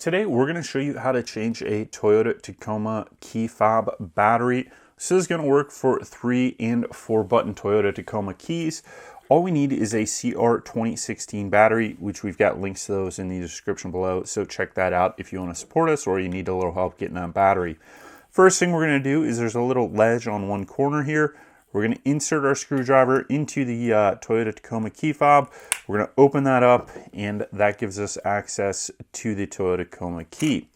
Today we're going to show you how to change a Toyota Tacoma Key Fob battery. This is going to work for 3 and 4 button Toyota Tacoma keys. All we need is a CR2016 battery, which we've got links to those in the description below, so check that out if you want to support us or you need a little help getting that battery. First thing we're going to do is there's a little ledge on one corner here. We're going to insert our screwdriver into the Toyota Tacoma key fob. We're going to open that up, and that gives us access to the Toyota Tacoma key.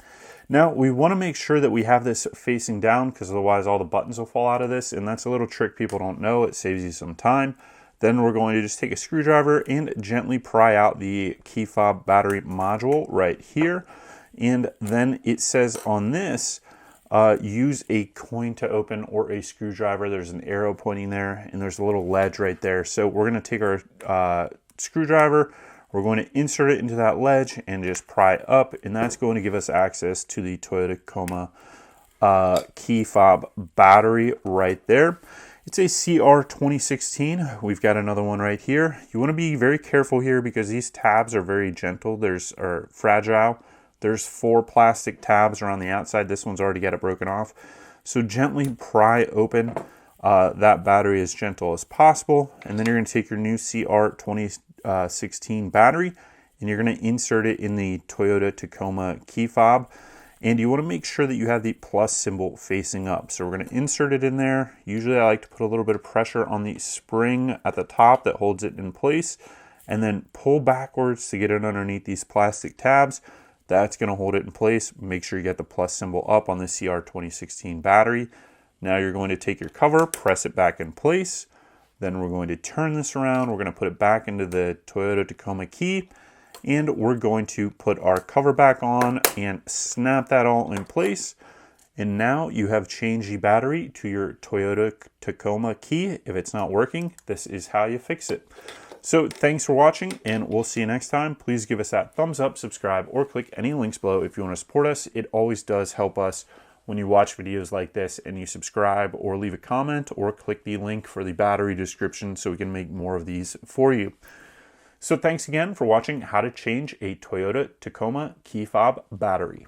Now, we want to make sure that we have this facing down, because otherwise all the buttons will fall out of this, and that's a little trick people don't know. It saves you some time. Then we're going to just take a screwdriver and gently pry out the key fob battery module right here. And then it says on this, use a coin to open or a screwdriver. There's an arrow pointing there, and there's a little ledge right there. So we're going to take our screwdriver, we're going to insert it into that ledge and just pry up, and that's going to give us access to the Toyota Tacoma key fob battery right there. It's a CR2016. We've got another one right here. You want to be very careful here because these tabs are very gentle. Are fragile. There's 4 plastic tabs around the outside. This one's already got it broken off. So gently pry open that battery as gentle as possible. And then you're going to take your new CR2016 battery and you're going to insert it in the Toyota Tacoma key fob. And you want to make sure that you have the plus symbol facing up. So we're going to insert it in there. Usually I like to put a little bit of pressure on the spring at the top that holds it in place, and then pull backwards to get it underneath these plastic tabs. That's going to hold it in place. Make sure you get the plus symbol up on the CR2016 battery. Now you're going to take your cover, press it back in place. Then we're going to turn this around. We're going to put it back into the Toyota Tacoma key. And we're going to put our cover back on and snap that all in place. And now you have changed the battery to your Toyota Tacoma key. If it's not working, this is how you fix it. So thanks for watching, and we'll see you next time. Please give us that thumbs up, subscribe, or click any links below if you want to support us. It always does help us when you watch videos like this and you subscribe or leave a comment or click the link for the battery description so we can make more of these for you. So thanks again for watching how to change a Toyota Tacoma key fob battery.